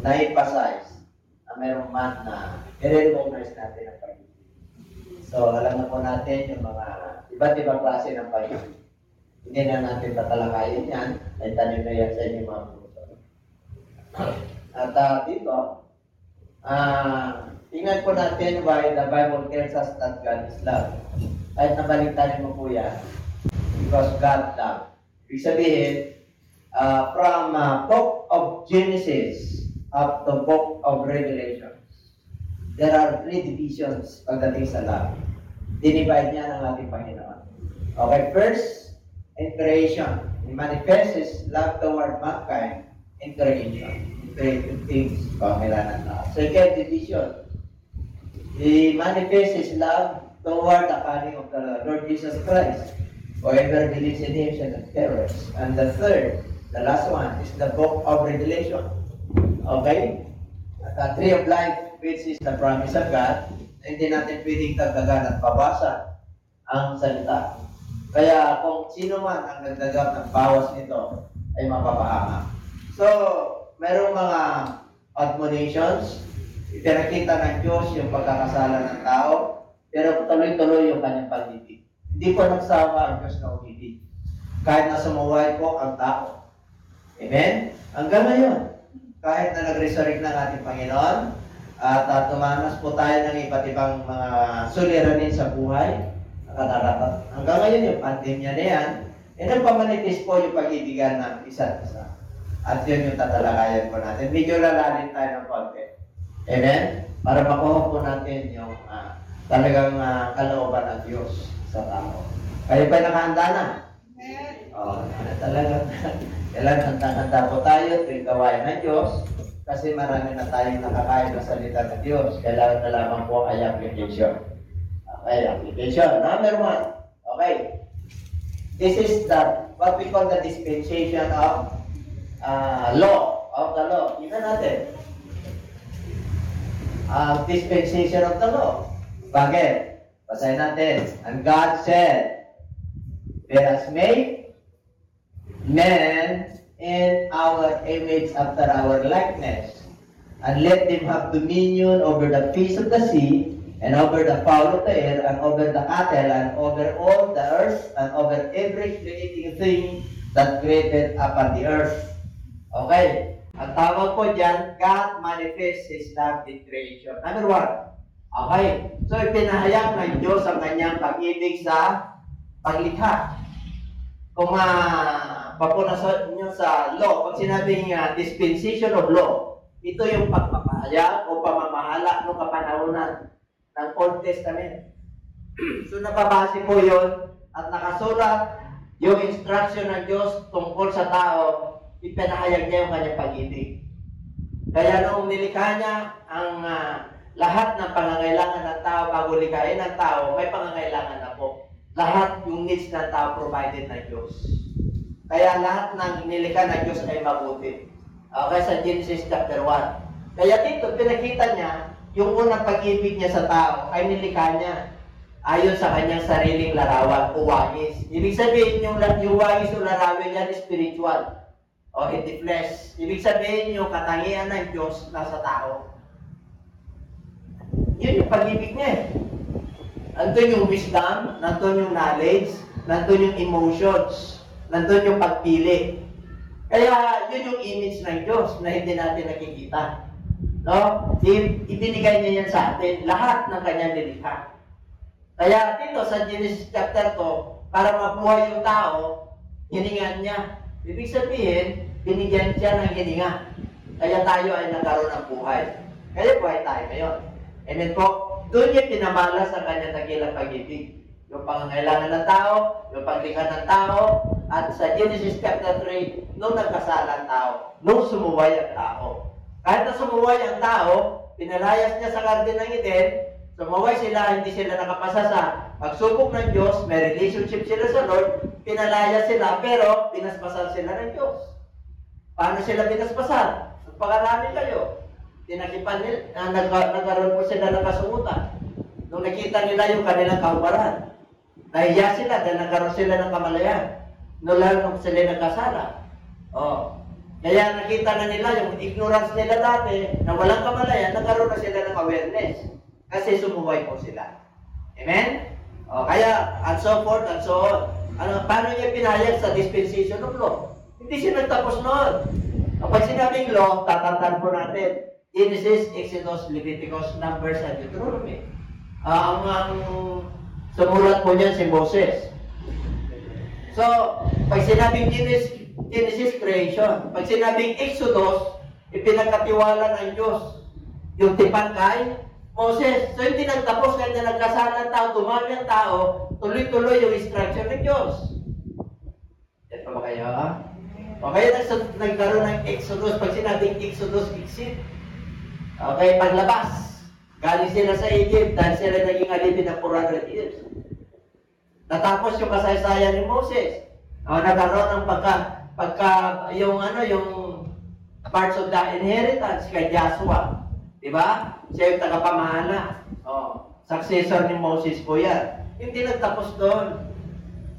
na-emphasize na mayroong man na i-recognize natin ang pag-ibig. So, alam na po natin yung mga iba't ibang klase ng pag-ibig. Hindi na natin tatalakayin yan. Ay tanim na yan sa inyo mga puso. At dito, tingnan po natin why the Bible tells us that God is love. Kahit nabaligtarin mo po yan, because God love. Ibig sabihin, from book of Genesis up to book of Revelation, there are 3 divisions pagdating sa love. Dinivide niya ng ating Panginoon. Okay, first, in creation. He manifests His love toward mankind in creation. In creative things, pangailangan na. Second division, He manifests His love toward the coming of the Lord Jesus Christ. Whoever believes in Him shall not perish. And the third, the last one, is the book of Revelation. Okay? At the tree of life, which is the promise of God, hindi natin pwedeng dagdagan at babasa ang salita. Kaya kung sino man ang nagdagap ng bawas nito, ay mapapahamak. So, merong mga admonitions, ipinakita ng Diyos yung pagkakasala ng tao, pero tuloy-tuloy yung kanyang pag-ibig. Hindi po nagsawa ang Diyos na umibig. Kahit na sumuway po ang tao. Amen? Hanggang ngayon, kahit na nag-resurrect ng ating Panginoon, at tumanas po tayo ng iba't ibang mga suliranin sa buhay, hanggang ngayon yung pandemya na yan, nagpamanifest po yung pag-ibigan ng isa't isa. At yun yung tatalakayan po natin. Medyo lalalim tayo ng konti. Amen? Para makuha po natin yung talagang kalooban ng Diyos sa tao. Kayo ba nakahanda na? Talagang kailangan handa po tayo tuwing gawain ng Diyos kasi marami na tayong nakakain ng salita ng Diyos. Kailangan na lamang po ay application. Okay, application. Number 1. Okay. This is what we call the dispensation of law. Of the law. Tingnan natin. Dispensation of the law. Bakit? Basahin natin. And God said, let us make men in our image after our likeness, and let them have dominion over the fish of the sea, and over the fowl of the air, and over the cattle, and over all the earth, and over every creating thing that created upon the earth. Okay. Ang tawag po dyan, God manifests His love in creation. Number 1. Okay. So, ipinahayag ng Diyos ang kanyang pag-ibig sa paglikha. Kung papunasan nyo sa law, pag sinabing dispensation of law, ito yung pagpapahayag o pamamahala ng kapanahonan ng Old Testament. So, nababase po yun at nakasulat yung instruction ng Diyos tungkol sa tao, ipinahayag niya yung kanyang pag-ibig. Kaya nung nilikha niya ang lahat ng pangangailangan ng tao bago likhain ng tao, may pangangailangan na po. Lahat yung needs ng tao provided ng Diyos. Kaya lahat ng nilikha ng Diyos ay mabuti. Okay, sa Genesis chapter 1. Kaya dito, pinakita niya, yung unang pag-ibig niya sa tao ay nilikha niya ayon sa kanyang sariling larawan o wangis. Ibig sabihin, yung wangis o larawan niya is spiritual o in the flesh. Ibig sabihin, yung katangian ng Diyos nasa tao. Yun yung pag-ibig niya eh. Nandun yung wisdom, nandun yung knowledge, nandun yung emotions, nandun yung pagpili. Kaya yun yung image ng Diyos na hindi natin nakikita. No? Ibinigay niya yan sa atin, lahat ng kanyang nilikha. Kaya dito sa Genesis chapter 2, para mabuhay yung tao, hiningan niya. Ibig sabihin, binigyan siya ng hininga. Kaya tayo ay nagkaroon ng buhay. Kaya buhay tayo ngayon. Amen po. Doon niya pinamalas ang kanyang dakilang pag-ibig. Yung pangangailangan ng tao, yung paglikha ng tao, at sa Genesis chapter 3, nung nagkasala ang tao, nung sumuway ang tao. Kahit na sumuway ang tao, pinalayas niya sa Garden ng Eden, sumuway sila, hindi sila nakapasa sa pagsubok ng Diyos, may relationship sila sa Lord, pinalayas sila, pero pinaspasan sila ng Diyos. Paano sila pinaspasan? Pagkarami kayo. Tinakipan nila, nagkaroon po sila ng kasungutan. Nung nakita nila yung kanilang kahubaran, nahiya sila dahil nagkaroon sila ng kamalayan. Nung lalo sila nagkasala. Kaya nakita na nila yung ignorance nila dati, na walang kamalayan, nagkaroon na sila ng awareness. Kasi sumuway po sila. Amen? O, kaya, and so forth, and so on. Paano niya pinayag sa dispensation of law? Hindi siya nagtapos noon. Kapag sinabing law, tatatan po natin. Genesis, Exodus, Leviticus, Numbers, and Deuteronomy. Ang sumulat po niyan si Moses. So, pag sinabing Genesis, creation. Pag sinabing Exodus, ipinagkatiwala ng Diyos yung tipan kay Moses. So, hindi nagtapos kahit na nagkasala ng tao, dumami ang tao, tuloy-tuloy yung instruction ng Diyos. Yan pa ba kayo? O kaya nagkaroon ng Exodus. Pag sinabing Exodus, exit. Okay, paglabas. Galing sila sa Egypt dahil sila naging alipin ng 400 years. Natapos yung kasaysayan ni Moses. Nagkaroon ng yung parts of the inheritance kay Joshua. Diba? Siya yung tagapamahala. Successor ni Moses po yan. Hindi nagtapos doon.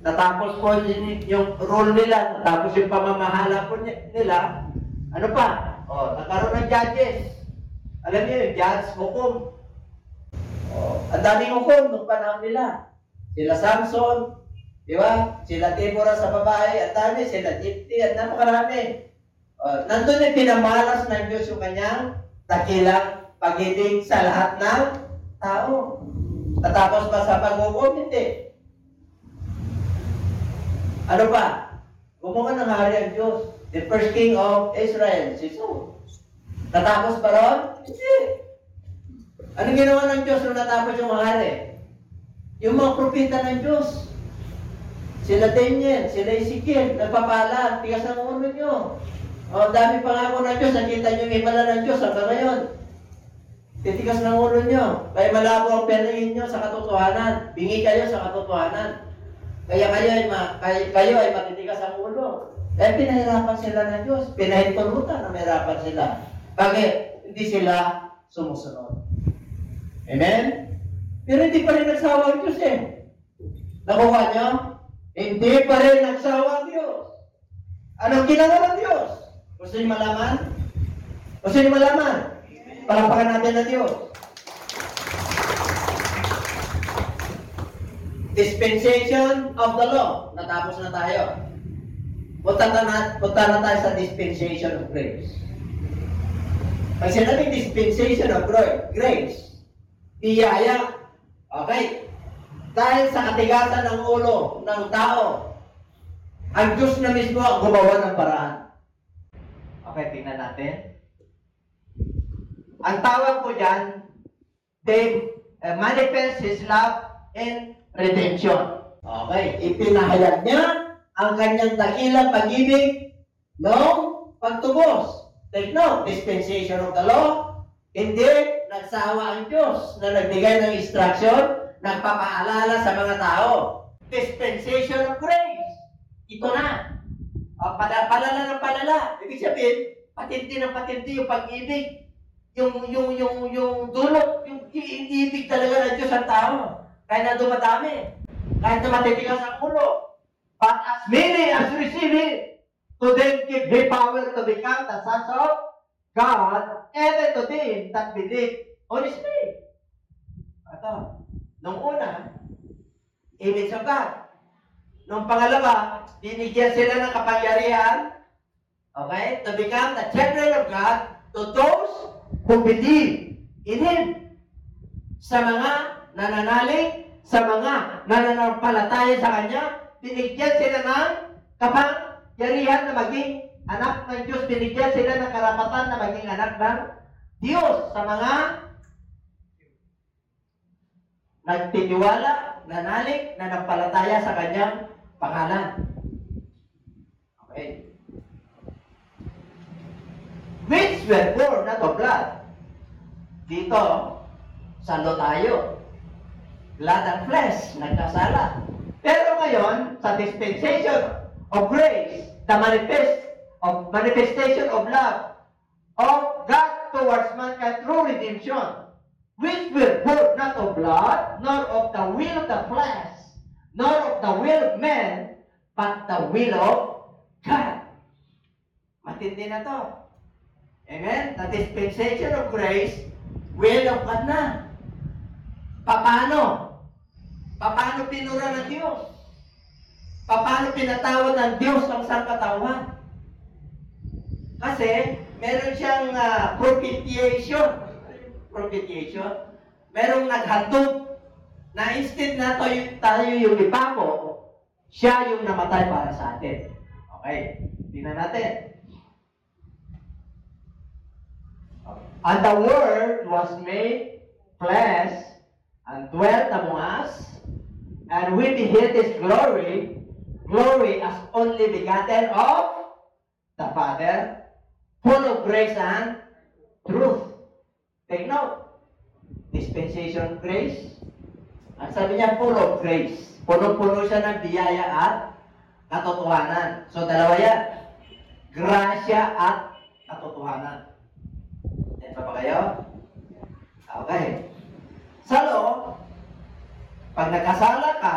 Natapos po yung rule nila. Natapos yung pamamahala po nila. Ano pa? Nagkaroon ng judges. Alam niyo yung judge, hukom. Ang daming hukom nung panahon nila. Sila Samson, di ba? Sila Deborah sa babae, at dami, sila Jepti, at napakarami. Nandun yung pinamalas ng Diyos yung kanyang dakilang pag-ibig sa lahat ng tao. Natapos ba sa pag-hukom? Hindi. Ano pa? Gumawa ng hari ang Diyos. The first king of Israel, si Saul. Natapos ba ron? Hindi. Anong ginawa ng Diyos nung natapos yung hari? Yung mga propeta ng Diyos. Sila Daniel, sila Ezekiel, nagpapala, tigas ng ulo nyo. Dami pangako ng Diyos, nakita nyo yung himala ng Diyos hanggang ngayon. Titigas ng ulo nyo. Kaya malabo ang panahin nyo sa katotohanan. Bingi kayo sa katotohanan. Kaya kayo ay matitigas ang ulo. Kaya pinahirapan sila ng Diyos. Pinahintulutan na mahirapan sila. Bakit? Hindi sila sumusunod. Amen? Pero hindi pa rin nagsawa ang Diyos eh. Nakuha nyo? Hindi pa rin nagsawa ang Diyos. Anong ginawa ng Diyos? Gusto niyo malaman? Gusto niyo malaman? Palapakan natin ng Diyos. Dispensation of the law. Natapos na tayo. Punta na tayo sa dispensation of grace. Pag sinabing dispensation of grace, biyaya. Okay. Dahil sa katigasan ng ulo ng tao, ang Diyos na mismo ang gumawa ng paraan. Okay, tingnan natin. Ang tawag po dyan, they manifest His love and redemption. Okay, ipinahayag niya ang kanyang dakilang pag-ibig ng pagtubos. Take note, dispensation of the law, hindi nagsawa ang Diyos na nagbigay ng instruction, nagpapaalala sa mga tao. Dispensation of grace. Ito na. Palala ng palala. Ibig sabihin, patindi ng patindi yung pag-ibig. Yung dulot, yung ibig talaga ng Diyos ang tao. Kaya na dumadami. Kahit na matitigas ang ulo. But as many as receive it, to them give Him power to become the sons of God, even to them that believe on His name. Ito. Nung una, image of God. Nung pangalawa, binigyan sila ng kapangyarihan, okay, to become the children of God to those who believe in Him. Sa mga nananalig, sa mga nananampalataya sa Kanya, binigyan sila ng kapangyarihan na maging anak ng Diyos. Binigyan sila ng karapatan na maging anak ng Diyos sa mga nagtitiwala, nanalig, nanampalataya sa Kanyang pangalan. Okay. Which were born not of blood. Dito, salo tayo. Blood and flesh, nagkasala. Pero ngayon, sa dispensation of grace, the manifestation of love of God towards mankind through redemption, which were born not of blood, nor of the will of the flesh, nor of the will of man, but the will of God. Matindi na to. Amen? The dispensation of grace, will of God na. Paano? Paano pinura ng Diyos? Paano pinatawad ng Diyos ang sangkatauhan? Kasi, meron siyang propitiation. Propitiation. Merong naghandog na instead na tayo yung ipako, siya yung namatay para sa atin. Okay, tingnan natin. And the Word was made flesh and dwelt among us, and we beheld His glory, glory as only begotten of the Father, full of grace and truth. Take note. Dispensation of grace. Ang sabi niya, full of grace. Punong-puno siya ng biyaya at katotohanan. So, dalawa yan. Grasya at katotohanan. Yan pa kayo? Okay. Sa law, pag nagkasala ka,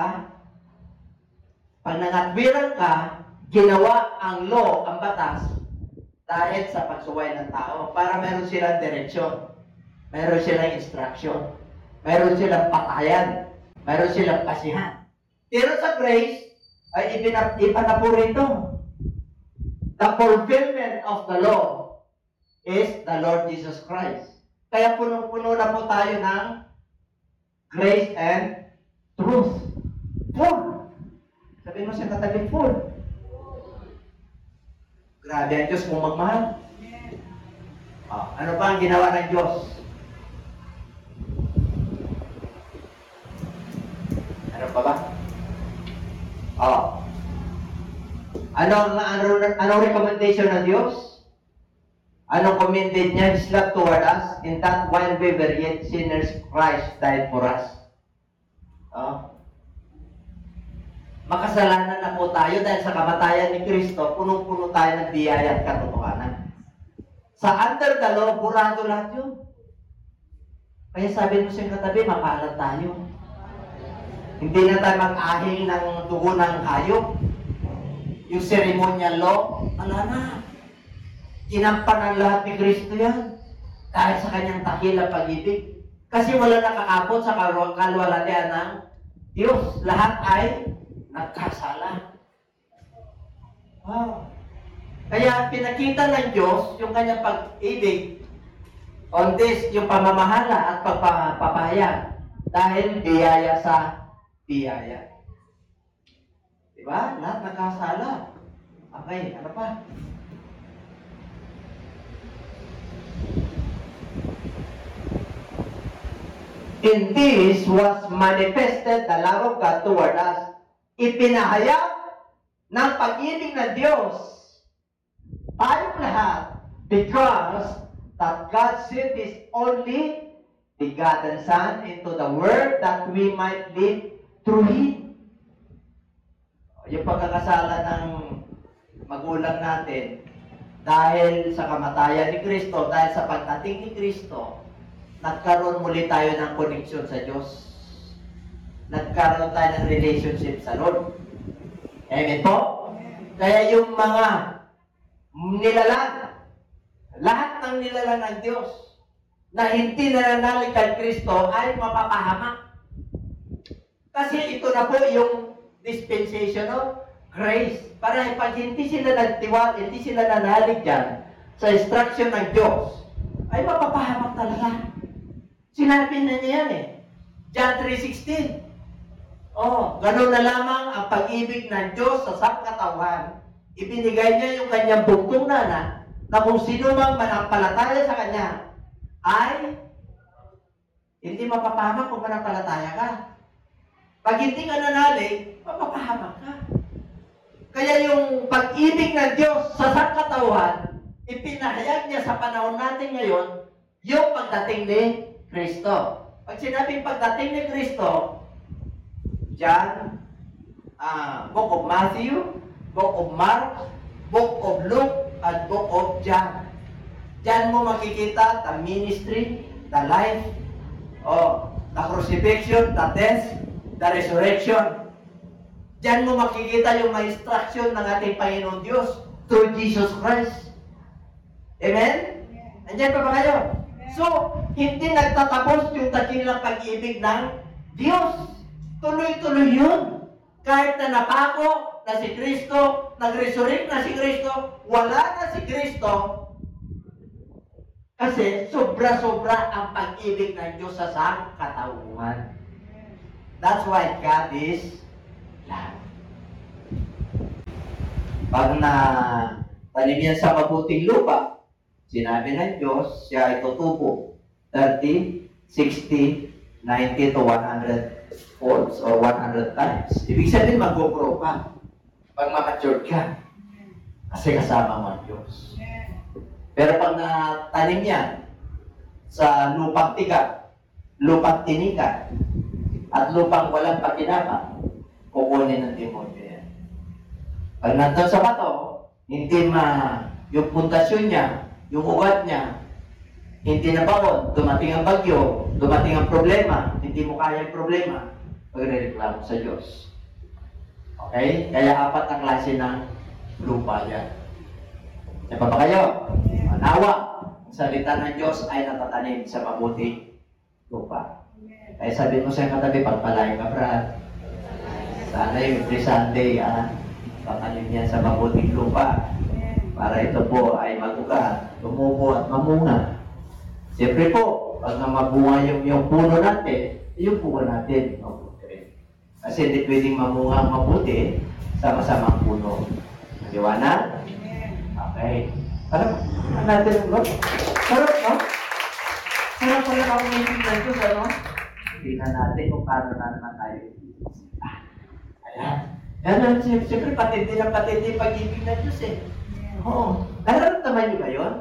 pag nangatwiran ka, ginawa ang law, ang batas, dahil sa pagsuway ng tao, para meron silang direksyon, meron silang instruction, meron silang patayan, meron silang pasihan. Pero sa grace, ay ipanapuri ito. The fulfillment of the law is the Lord Jesus Christ. Kaya punong-puno na po tayo ng grace and truth. Full. Sabihin mo siya katabi, full. Grabe ang Diyos kung magmahal. Ano ba ang ginawa ng Diyos? Ano pa ba? Anong recommendation ng Diyos? Anong commended niya? His love toward us, in that while we were yet sinners, Christ died for us. Makasalanan na po tayo dahil sa kamatayan ni Kristo, punong-puno tayo ng biyaya at katotohanan. Sa under the law, burado lahat yun. Kaya sabi mo siyang katabi, mapalad tayo. Hindi na tayo mag-ahing ng dugo ng hayop. Yung ceremonial law, wala na. Kinampan ng lahat ni Kristo yan. Dahil sa kanyang takila pag-ibig. Kasi wala nakakapot sa kalwalatian ng Diyos. Lahat ay nagkasala. Wow. Kaya pinakita ng Diyos yung kanyang pag-ibig on this, yung pamamahala at pagpapahayag dahil biyaya sa biyaya. Diba? Lahat nagkasala. Okay, ano pa? In this was manifested the love of God toward us. Ipinahayag ng pag-ibig ng Diyos tayong lahat because that God sent His only begotten Son into the world that we might live through Him. Yung pagkakasala ng magulang natin dahil sa kamatayan ni Kristo, dahil sa pagdating ni Kristo, nagkaroon muli tayo ng connection sa Diyos. Nagkaroon tayo ng relationship sa Lord. Amen po? Kaya yung mga nilalang, lahat ng nilalang ng Diyos na hindi nananalig kay Kristo ay mapapahamak. Kasi ito na po yung dispensation of grace. Para pag hindi sila nagtiwala, hindi sila nanalig dyan sa instruction ng Diyos, ay mapapahamak talaga. Sinabi na niya yan John 3:16. Ganun na lamang ang pag-ibig ng Diyos sa sangkatauhan. Ibinigay niya yung kanyang bugtong na kung sino mang manampalataya sa kanya ay hindi mapapahamak kung manampalataya ka. Pag hindi ka nanalig, mapapahamak ka. Kaya yung pag-ibig ng Diyos sa sangkatauhan, ipinahayag niya sa panahon natin ngayon, yung pagdating ni Kristo. Pag sinabing pagdating ni Kristo, John, Book of Matthew, Book of Mark, Book of Luke, at Book of John. Diyan mo makikita the ministry, the life, the crucifixion, the death, the resurrection. Diyan mo makikita yung instruction ng ating Panginoon Diyos through Jesus Christ. Amen? Andiyan pa ba kayo? So, hindi nagtatapos yung dakilang pag-ibig ng Diyos. Tuloy-tuloy yun. Kahit na napako na si Kristo, nag-resurrect na si Kristo, wala na si Kristo, kasi sobra-sobra ang pag-ibig ng Diyos sa sangkatauhan. That's why God is love. Pag tanim yan sa mabuting lupa, sinabi ng Diyos, siya ay tutubo 30, 60, 90 to 100 folds or 100 times. Ibig sabihin, mag-grow ka pag ma-mature ka. Kasi kasama mo ang Diyos. Pero pag natanim yan sa lupang tiga, lupang tinika, at lupang walang pakinabang, kukunin ng demonyo yan. Pag nandun sa bato, hindi yung pundasyon niya, yung ugat niya, hindi na baon, dumating ang bagyo, dumating ang problema, hindi mo kaya ang problema, magre-reklamo sa Diyos. Okay? Kaya 4 ang klase ng lupa yan. Diba ba kayo? Manawa, ang salita ng Diyos ay natatanim sa mabuting lupa. Kaya sabi mo sa katabi, pagpalain ka, Brad. Sana yung every Sunday, patanim yan sa mabuting lupa. Para ito po ay magugat, tumubo at mamunga. Siyempre po, pag mabunga yung puno natin, yung puno natin, mabuti. Kasi hindi pwedeng mamunga ang mabuti, sama-sama ang puno. Maliwanag? Okay. Sarap natin ang Lord. Sarap, no? Sarap pala ako meeting ng Diyos, ano? Tingnan natin kung paano na naman tayo. Ayan. Yan, siyempre, patindi ng patindi pag-ibig ng Diyos, eh. Oo. Nararamdaman niyo ba yun?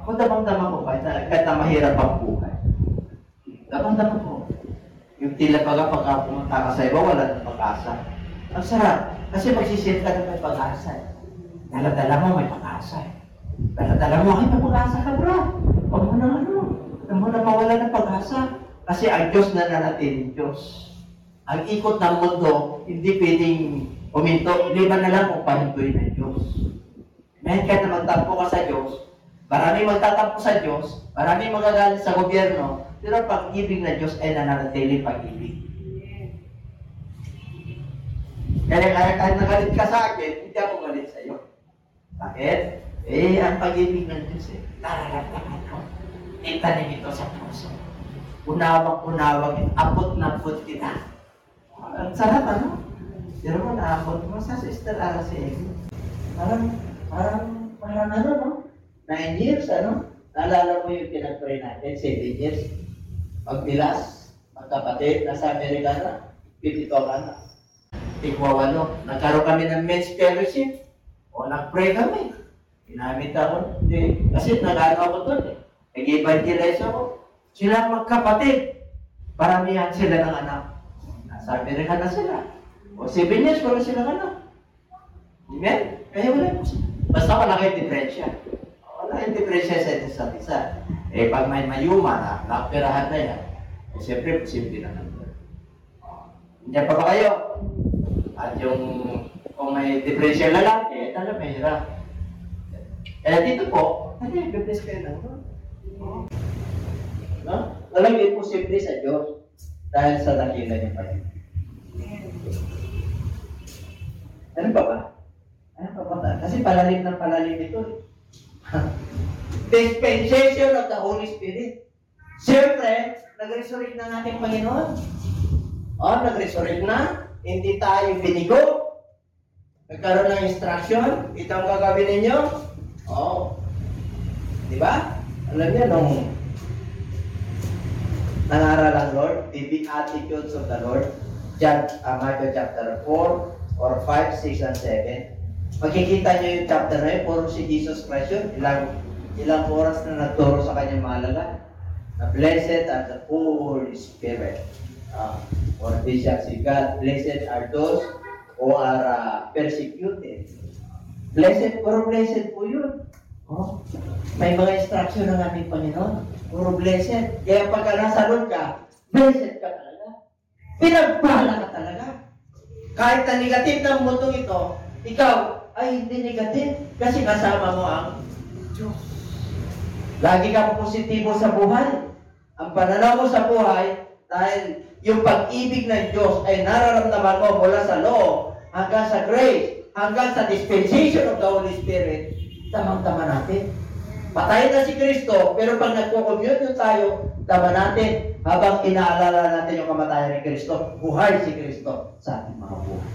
Kung damang-damang ko ba, kahit na mahirap ang buhay. Damang-damang ko. Yung tila baga pagka pumunta ka sa iba, wala ng pag-asa. Ang sarap. Kasi magsisit ka na may pag-asa. Dala-dala mo may pag-asa. Dala-dala mo, ay may pag-asa ka, bro. Huwag mo na huwag mo na mawala ng pag-asa. Kasi ang Diyos na nanatiling Diyos. Ang ikot ng mundo, hindi pwedeng uminto. Liban na lang kung pahintuin ng Diyos. Ngayon kahit na magtampo ka sa Diyos, maraming magtatampo sa Diyos, maraming magagalit sa gobyerno, pero pag-ibig ng Diyos ay nananatiling pag-ibig. Kaya kahit nagalit ka sa akin, hindi ako galit sa iyo. Bakit? Ang pag-ibig ng Diyos nararamdaman ko. Itanim ito sa puso. Unawag-unawag, abot-nabot kita. Ang sarap, ano? Pero mo naabot mo sa Sister Araceli. Parang ano, no? 9 years, ano? Naalala mo yung pinag-pray natin, 7 years. Magbilas, magkapatid, nasa Amerika na, 52 na. Tigwawalo. Nagkaroon kami ng men's fellowship. O nag-pray kami. Ginamit ako. Kasi nag-ano ako doon eh. Nag-evangelize ako. Sila magkapatid. Paramihan sila ng anak. Nasa Amerika na sila. O 7 years, wala silang anak. Amen? Kaya wala po sila. Basta wala kayong diferensya. Wala kayong diferensya sa isa't isa. Pag may mayuma na, nakapirahan na yan, siyempre, posible na naman. Hindi pa ba kayo? At kung may diferensya lalaki, talaga mahirap. Kaya dito po, nag-i-bless kayo lang. No? Walang imposible sa Diyos dahil sa dakila niya pa yun. Ano pa ba? Kasi palalim ng palalim ito. Dispensation of the Holy Spirit. Siyempre, nag-resurrect na natin Panginoon. Nag-resurrect na. Hindi tayo binigo. Nagkaroon ng instruction. Ito ang gagawin ninyo. Di ba? Alam niyo, nung nangaral ang Lord, the Beatitudes of the Lord, Matthew chapter 4, or 5, 6, and 7. Makikita niyo yung chapter na yun, puro si Jesus Christ yun. Ilang oras na nagturo sa kanyang mahalaga. Na blessed are the Holy Spirit. Or this shall see God. Blessed are those who are persecuted. Blessed, puro blessed po yun. May mga instruction ng ating Panginoon. Puro blessed. Kaya pagka nasa Lord ka, blessed ka talaga. Pinagpala ka talaga. Kahit na negative ng mundong ito, ikaw ay hindi negative kasi kasama mo ang Diyos. Lagi kang positibo sa buhay. Ang pananaw mo sa buhay, dahil yung pag-ibig ng Diyos ay nararamdaman mo mula sa law hanggang sa grace, hanggang sa dispensation of the Holy Spirit, tamang-tama natin. Patay na si Kristo, pero pag nagko-communion tayo, tama natin, habang inaalala natin yung kamatayan ni Kristo, buhay si Kristo sa ating mga buhay.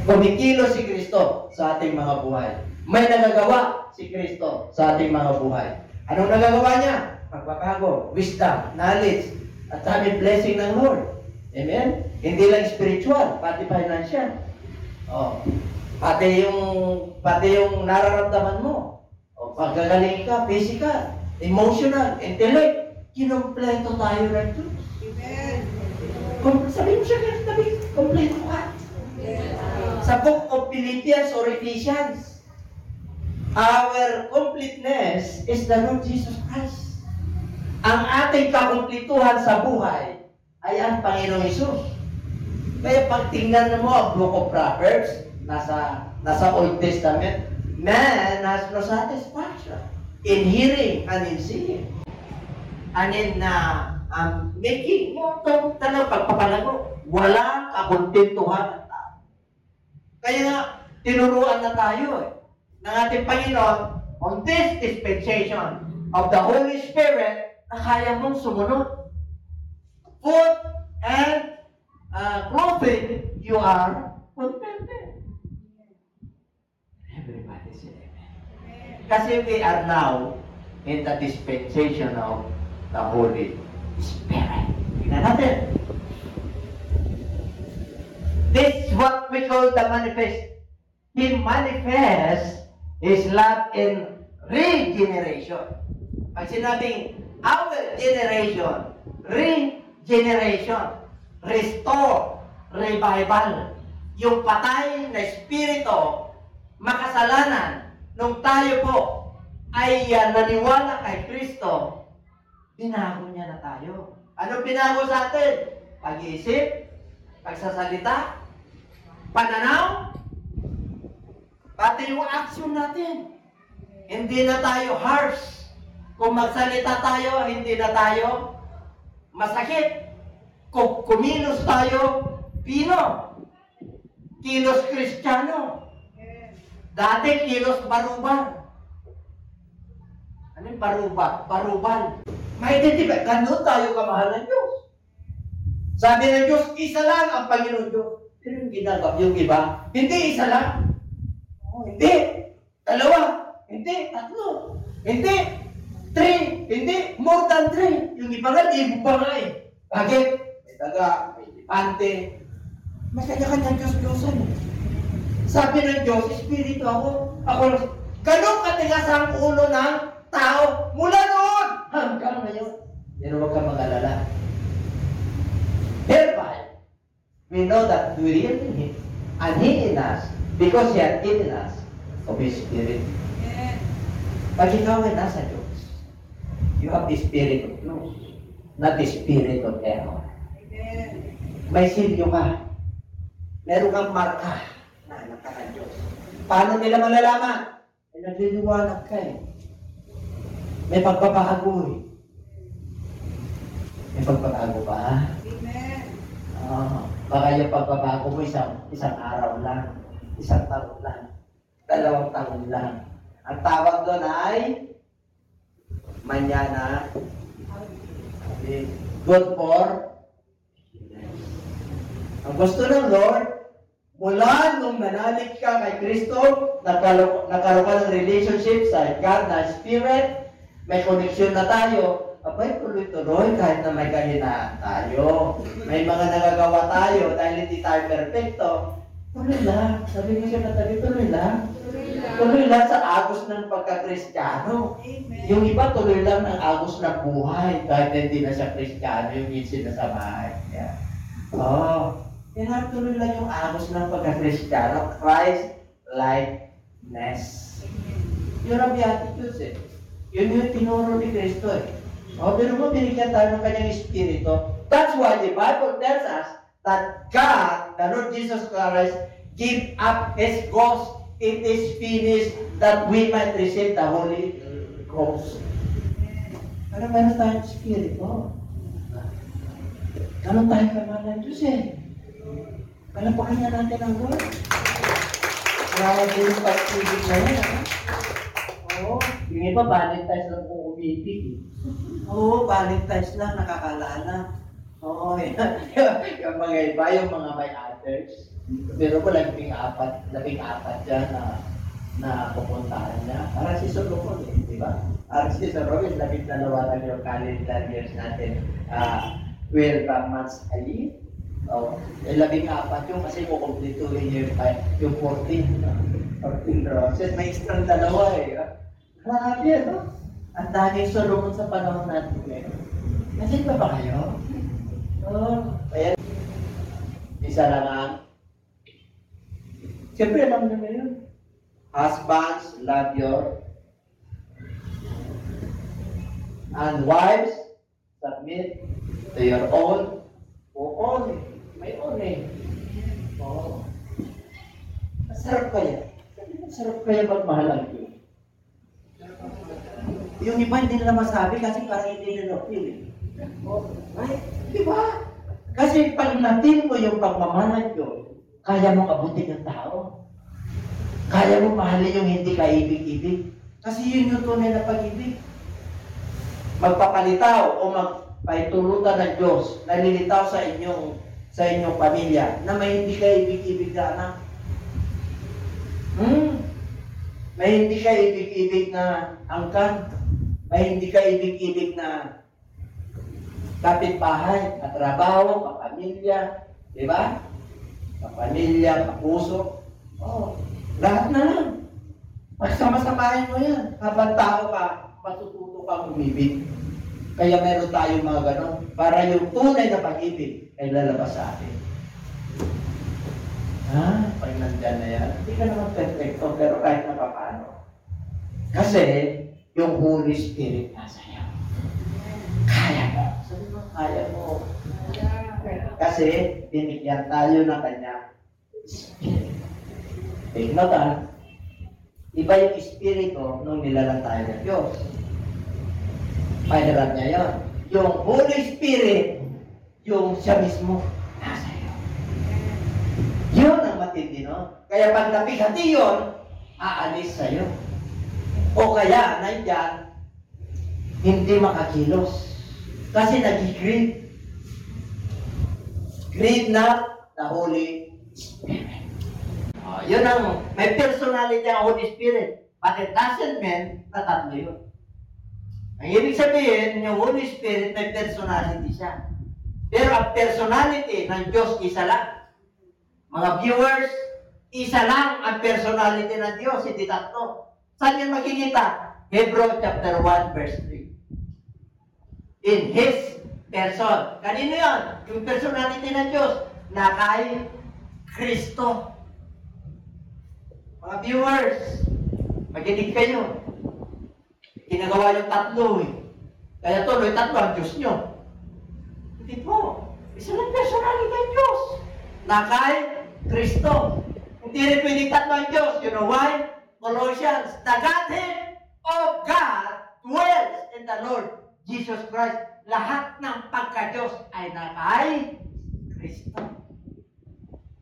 Kumikilo si Kristo sa ating mga buhay. May nagagawa si Kristo sa ating mga buhay. Anong nagagawa niya? Pagbabago, wisdom, knowledge, at sabi blessing ng Lord. Amen? Hindi lang spiritual, pati financial. Oh. Pati yung nararamdaman mo. O, pagkagaling ka, physical, emotional, intellect, kinumpleto tayo ng Diyos. Amen. Sabi mo siya, sabi, kompleto ka. Sa book of Philippians or Ephesians, our completeness is the Lord Jesus Christ. Ang ating kakumplituhan sa buhay ay ang Panginoong Hesus. Kaya pag tingnan mo ang book of Proverbs, nasa Old Testament, man has no satisfaction in hearing and in seeing. And in making mo itong pagpapalago, walang kakuntintuhan ng tao. Kaya nga, tinuruan na tayo ng ating Panginoon on this dispensation of the Holy Spirit na kaya mong sumunod. Food and clothing, you are contented. Everybody say amen. Kasi we are now in the dispensation of the Holy Spirit. Tingnan natin. This is what we call the manifest. He manifests His love in regeneration. Pag sinabing our generation, regeneration, restore, revival. Yung patay na espiritu, makasalanan, nung tayo po ay naniwala kay Kristo, binago niya na tayo. Ano binago sa atin? Pag-iisip, pagsasalita, pananaw, pati yung action natin. Hindi na tayo harsh. Kung magsalita tayo, hindi na tayo masakit. Kung kumilos tayo, pino. Kilos Kristiyano. Dati kilos barubal. Ano yung barubal? Barubal. Ma-identify. Ganun tayo kamahal ng Diyos. Sabi ng Diyos, isa lang ang Panginoon Diyos. Pero yung ginagawa, yung iba, hindi isa lang. Hindi. Dalawa. Hindi. Tatlo. Hindi. 3, hindi, more than 3. Yung iba nga, ibo pa nga eh. Bakit? May daga, may lipante. May kanya-kanyang Diyos-Diyosan eh. Sabi ng Diyos, Espiritu ako. Ganun katigas ang ulo ng tao mula noon hanggang ngayon. Pero huwag kang mag-alala. Thereby, we know that we really need Him. And He in us, because He had given us of His Spirit. Pag ikaw ay nasa Diyos, you have the spirit of truth, not the spirit of error. Amen. May silyo ka. Meron kang marka na anak ka ng Diyos. Paano nila malalaman? Ay nagliliwanag ka eh. May pagbabago eh. May pagbabago ba? Amen. Baka yung pagbabago mo isang araw lang, isang taon lang, 2 taon lang. Ang tawag doon ay mañana, good for. Ang gusto ng Lord, mula nung nanalig ka kay Kristo, nagkaroon ka ng relationship sa God na Spirit, may connection na tayo, abay tuloy-tuloy kahit na may kahinaan tayo. May mga nagagawa tayo dahil hindi tayo perfecto. Tuloy lang. Sabi niyo siya natabi, tuloy lang. Tuloy lang sa agos ng pagka-Kristiyano. Yung iba tuloy lang ng agos ng buhay kahit hindi na siya Kristiyano, yung sinasamahan niya. Tuloy lang yung agos ng pagka-Kristiyano, Christ-likeness. Yun ang beatitudes eh. Yun yung tinuro ni Kristo eh. Pero mo, binigyan tayo ng kanyang espiritu. That's why the Bible tells us that God, the Lord Jesus Christ, give up His ghost. It is finished that we might receive the Holy Ghost. Para meron tayong spirito. Ganon tayo kamahal ng Diyos eh. Palapakan na natin ang Lord. Grabe yung pag-ibig na yan. Oo. Yung iba, Valentine's lang kung umibig. Oo, Valentine's lang, nakakalala. Oo, yung mga iba, yung mga may others. Pero ko labing-apat dyan na pupuntahan niya. Parang si Solomon eh, di ba? Parang si Solomon, 12 lang yung calendar years natin. 12 months a year. Oh, 14 yung kasi kukumplituhin yung 14 roses. May extra dalawa eh. Grabe, no? Ang daming Solomon sa panahon natin ngayon. Kasi ba kayo? Oh, ayan. Isa lang ang siyempre, alam nyo na yun. Husbands, love your and wives, submit to your own. Own. May own eh. Oo. Masarap kaya. Masarap kaya magmahal ang Diyos. Yung iba hindi nila masabi kasi parang hindi nila feel eh. Ay, di ba? Kasi pag natin mo yung pagmamahal ng Diyos, kaya mo kabutin ng tao. Kaya mo mahalin yung hindi ka ibig-ibig. Kasi yun yung tunay na pag-ibig. Magpapalitaw o magpaitulutan ng Diyos, nalilitaw sa inyong pamilya na may hindi ka ibig-ibig na anak. May hindi ka ibig-ibig na angkan. May hindi ka ibig-ibig na kapitbahay, katrabaho, kapamilya. Di ba? Kapamilya, kapuso. Oh, lahat na lang. Magsama-samahin mo yan. Habang tao ka, matututo kang umibig. Kaya meron tayong mga ganon. Para yung tunay na pag-ibig ay lalabas sa atin. Pag nandyan na yan, hindi ka naman perfecto, pero kahit na paano. Kasi, yung Holy Spirit nasa iyo. Kaya mo. Sabi mo, kaya mo. Kasi, binigyan tayo ng kanya Spirit. Take note, iba yung Espiritu nung nilalang tayo ng Diyos. Mahirap niya yun. Yung Holy Spirit, yung siya mismo, nasa iyo. Yun ang matindi, no? Kaya pag napigati yun, aalis sa'yo. O kaya, nandyan, hindi makakilos. Kasi nag-grieve. Grieve not the Holy Spirit. Yun ang, may personality ang Holy Spirit. But it doesn't mean na tatlo yun. Ang ibig sabihin, yung Holy Spirit may personality siya. Pero ang personality ng Diyos, isa lang. Mga viewers, isa lang ang personality ng Diyos, hindi tatlo. Saan yan makikita? Hebrews chapter 1, verse 3. In His person. Kanino yun? Yung personality ng Diyos na kay Kristo. Mga viewers, makinig kayo. Ginagawa yung tatlo eh. Kaya tuloy tatlo ang Diyos nyo. Hindi po. Isa lang personality ng Diyos na kay Kristo. Hindi rin pwedeng tatlo ang Diyos. You know why? Colossians, the Godhead of God dwells in the Lord Jesus Christ. Lahat ng pagka-Diyos ay na kay Kristo.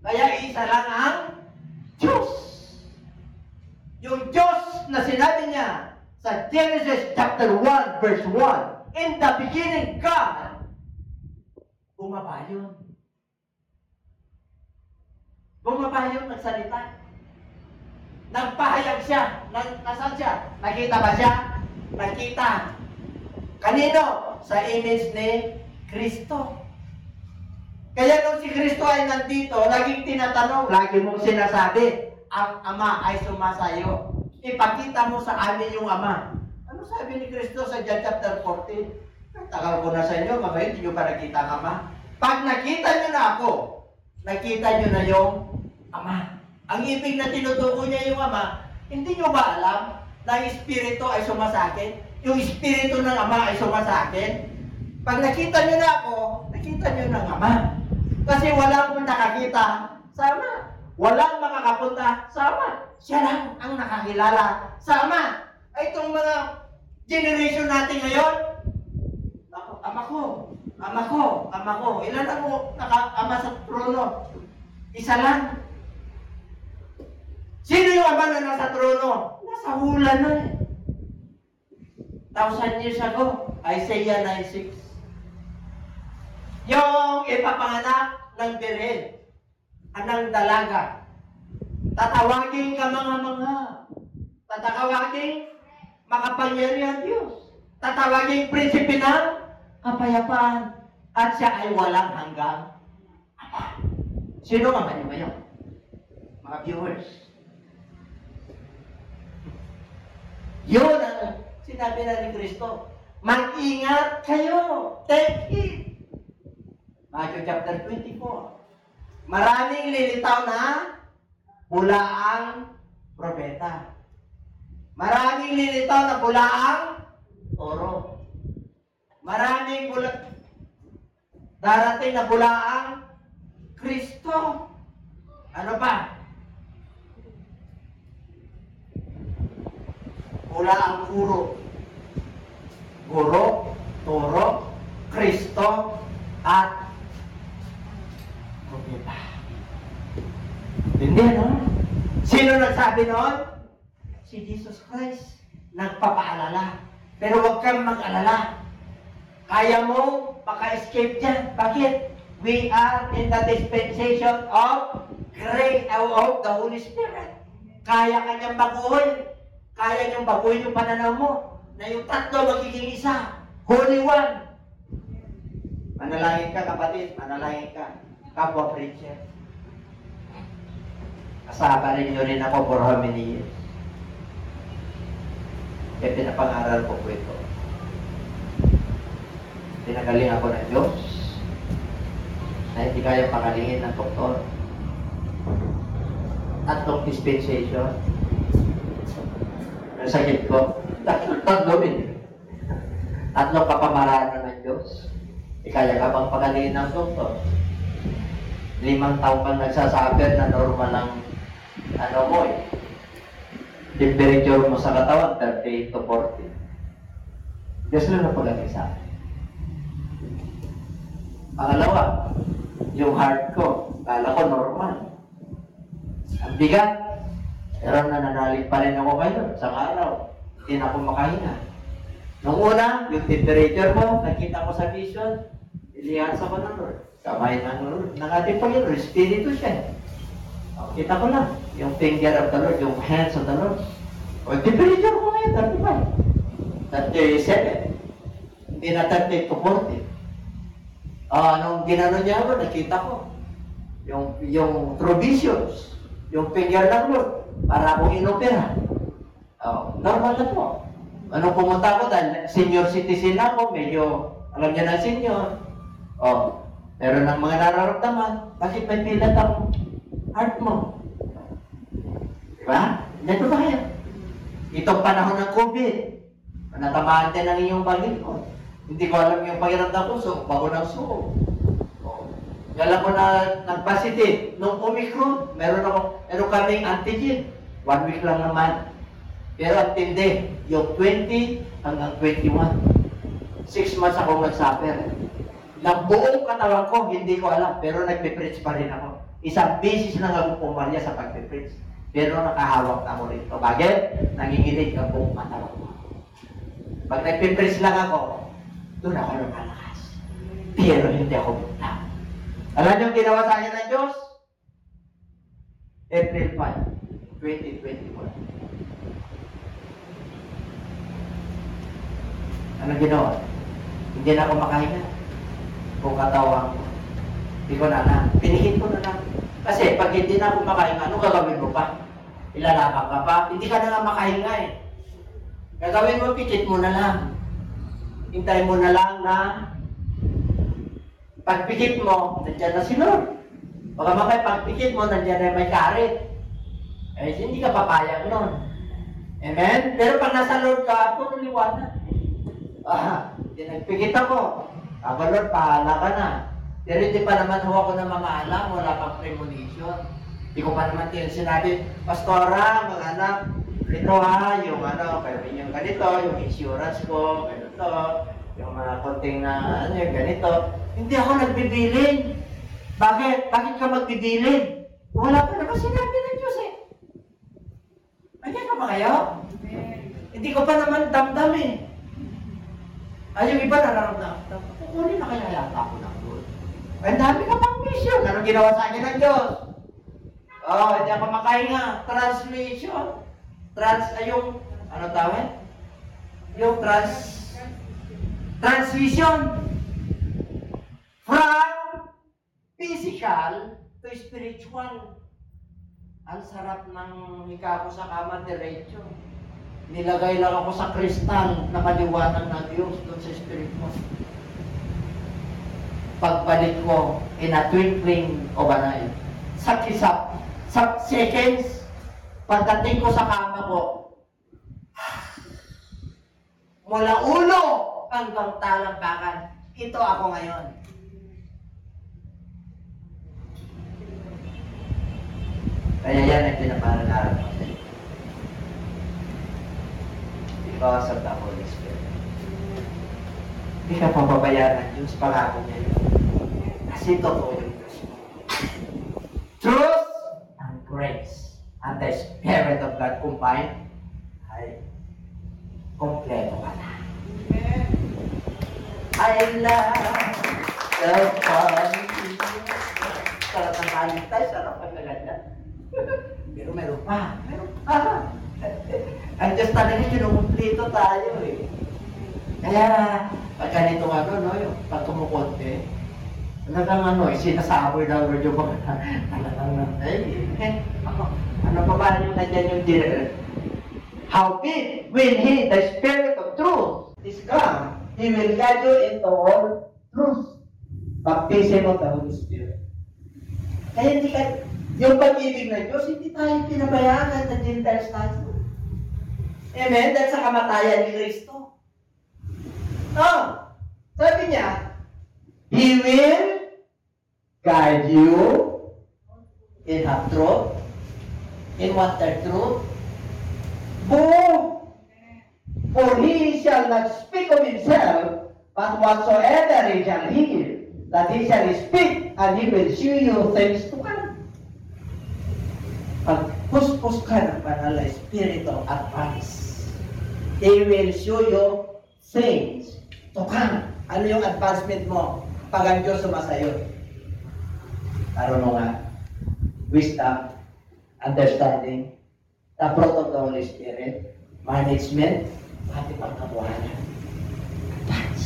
Kaya isa lang ang Diyos. Yung Diyos na sinabi niya sa Genesis chapter 1, verse 1, in the beginning, God, bumaba yun. Bumaba yun, nagsalita. Nagpahayag siya. Nasaan siya? Nakita ba siya? Nakita. Kanino? Sa image ni Kristo. Kaya nung si Kristo ay nandito, laging tinatanong, lagi mong sinasabi, ang Ama ay sumasayo. Ipakita mo sa amin yung Ama. Ano sabi ni Kristo sa John chapter 14? Tagal ko na sa inyo, mamaya hindi nyo pa nakita ang Ama. Pag nakita nyo na ako, nakita nyo na yung Ama. Ang ibig na tinutukoy niya yung Ama, hindi nyo ba alam na ang Espiritu ay sumasakin? Yung Espiritu ng Ama ay sumasakin? Pag nakita nyo na ako, nakita nyo ng Ama. Kasi walang nakakita sa Ama. Walang makakapunta sa Ama. Siya lang ang nakakilala sa Ama. Ay itong mga natin ngayon? Ako, ama ko. Ilan ako naka-ama sa trono? Isa lang. Sino yung ama na nasa trono? Nasa hula na eh. 1,000 years ago, Isaiah 9:6. Yung ipapanganak ng birhen, anang dalaga. Tatawagin ka mga. Tatawagin makapangyarihan Diyos. Tatawagin prinsipe ng kapayapaan. At siya ay walang hanggang ama. Sino ang ama niyo ngayon? Mga viewers. Yun ang sinabi na ni Kristo. Mag-ingat kayo. Take it. Matthew chapter 24. Maraming lilitaw na bulaang propeta. Maraming lilitaw na bulaang toro. Maraming darating na bulaang Kristo. Ano pa? Bulaang guro. Guro, toro, Kristo, at propeta. Hindi, no? Sino nagsabi noon? Si Jesus Christ. Nagpapaalala. Pero huwag kang mag-alala. Kaya mo maka-escape dyan. Bakit? We are in the dispensation of grace of the Holy Spirit. Kaya kanyang baguhin. Kaya niyang baguhin yung pananaw mo. Na yung tatlo magiging isa. Holy One. Manalangin ka, kapatid. Manalangin ka. Kapwa preacher. Kasama rin nyo rin ako for how many years? Kaya pinapangaral ko po ito. Pinagaling ako ng Diyos na hindi kaya pagalingin ng doktor. Tatlong dispensation. Ang sakit ko, tatlong din. Tatlong kapamaranan ng Diyos. Kaya ka bang pagalingin ng doktor? 5 taon kang nagsasaber na normal ang mo eh. Temperature mo sa katawan, 38 to 40. Diyos lang na pagaling sa akin. Pangalawa, yung heart ko, kala ko normal. Ang bigat, pero nananalig pa rin ako kayo sa araw. Hindi na ako makahinga. Nung una, yung temperature ko, nakita ko sa vision, ilihan sa ko ng Lord. Kamay ng ating Panginoon, Espiritu siya. Kita ko lang, yung finger of the Lord, yung hands of the Lord. O, temperature ko ngayon, 35. 37. Hindi na 38 to 40. Anong ginano niya ako, nakita ko. Yung provisions, yung finger ng Lord, para akong inopera. Normal na po. Anong pumunta ko, dahil senior citizen ako, medyo, alam niya na senior. Meron ng mga nararamdaman, bakit may pilat ang heart mo? Diba? Dito tayo. Itong panahon ng COVID, natamaan din ang iyong Panginoon. Hindi ko alam yung pakiramdam ko, so bago ng suko. Alam ko na nag-positive. Nung Omicron, meron kaming antigen. 1 week lang naman. Pero ang tindi, yung 20 hanggang 21. 6 months ako mag-suffer. Ng buong katawan ko, hindi ko alam, pero nagpe-preach pa rin ako. Isang beses lang ako pumalya sa pagpe-preach. Pero nakahawak na ako rito. Bakit? Nanginginig ang buong katawan ko. Pag nagpe-preach lang ako, doon ako lumalakas. Pero hindi ako buta. Alam niyo ang ginawa sa akin ng Diyos? April 5, 2021. Anong ginawa? Hindi na ako makahinga. Kung katawang ko. Hindi ko na lang. Pinihin ko na lang. Kasi pag hindi na ako makahinga, ano gagawin mo pa? Ilalabang ka pa? Hindi ka na nga makahinga eh. Gagawin mo, pikit mo na lang. Hintayin mo na lang na pagpikit mo, nandiyan na si Lord. Baka makay pagpikit mo, nandiyan na may karit. Eh, hindi ka papayag nun. Amen? Pero pag nasa Lord ka, puro liwanag. Nagpikit ako. Ako, Lord, pahala ka na. Pero hindi pa naman ako na mamaalam, wala pang premonition. Hindi ko pa naman sinabi, Pastora, mga anak, ito yung pero yung ganito, yung insurance ko, ganun. ganito, yung mga konting na ano, ganito. Hindi ako nagbibilin. Bakit? Bakit ka magbibilin? Wala pa naman sinabi ng Diyos eh. Nandiyan ka ba kayo? Hindi ko pa naman damdam eh. Ay, yung iba nararamdaman. Kukunin na kaya yata ako ng Lord. Ang dami ka pang mission. Ano ginawa sa akin ng Diyos? Hindi ako makahinga. Transmission. Yung, ano tawag? Yung transition. From physical to spiritual. Ang sarap ng hika ko sa kama diretso. Nilagay lang ako sa kristal na maliwanag na Diyos doon sa spirit mo. Pagbalik ko, in a twinkling of an eye, sa seconds, pagdating ko sa kama ko, mula ulo hanggang talampakan, ito ako ngayon. Kaya yan ang pinapangarap ko sa iyo. Because of the Holy Spirit. Hindi ka pababayaan ng Diyos, pangako niya yun. Kasi totoo yung Diyos mo. Truth and grace and the Spirit of God combined ay kompleto ka na. I love the Father. Sarap ng kalitay, sarap ng kaganda. Pero meron pa. Ang Diyos talaga kinukumplito tayo eh. Kaya, pag ganito yung pag kumukonte, talagang sinasaboy na Lord yung mga ano pa ba yung nandiyan yung dinner? Howbeit, when He, the Spirit of truth, is come, He will guide you into all truth. Baptism of the Holy Spirit. Kaya hindi ka, yung pag-ibig ng Diyos, hindi tayo pinabayaan ng Gentiles tayo. Amen? Dahil sa kamatayan ni Kristo. Sabi niya, He will guide you in her truth. In what the truth? For He shall not speak of Himself, but whatsoever He shall hear, that He shall speak, and He will show you things to come. Pag puspos ka ng banal na Spirit of advance, He will show you things to come. Ano yung advancement mo pag ang Diyos sumasayo? Karunungan, wisdom, understanding, the fruit of the Holy Spirit, management, pati pagkabuhanan. Advance.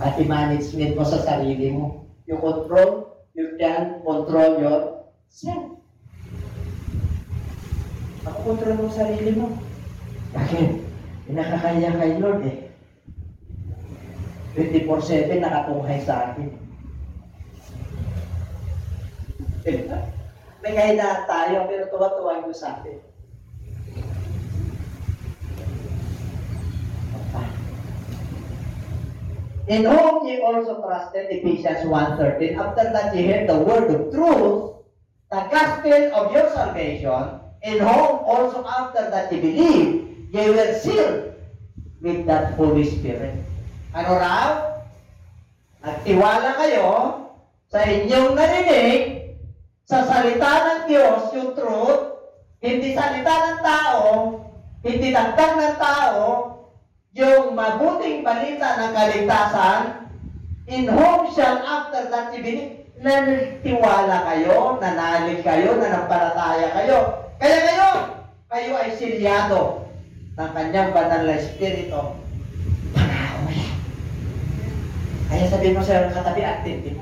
Pati management mo sa sarili mo. You can control yourself. Makukontrol mo sarili mo. Bakit? Nakakaya kay Lord eh. 24/7 nakatunghay sa akin. May kahinaan tayo, pero tuwa-tuwa ko sa atin. In whom ye also trusted, Ephesians 1:13, after that ye heard the word of truth, the gospel of your salvation, in whom also after that ye believed, ye were sealed with that Holy Spirit. Ano raw? Nagtiwala kayo sa inyong narinig, sa salita ng Diyos, yung truth, hindi salita ng tao, hindi dagdag ng tao, yung mabuting balita ng kaligtasan, in whom shall after that ye believe, nanitiwala kayo, nanalig kayo, nanampalataya kayo. Kaya kayo ay silyado ng kanyang banal na Espiritu. Pangako yan. Kaya sabihin mo sa katabi, active.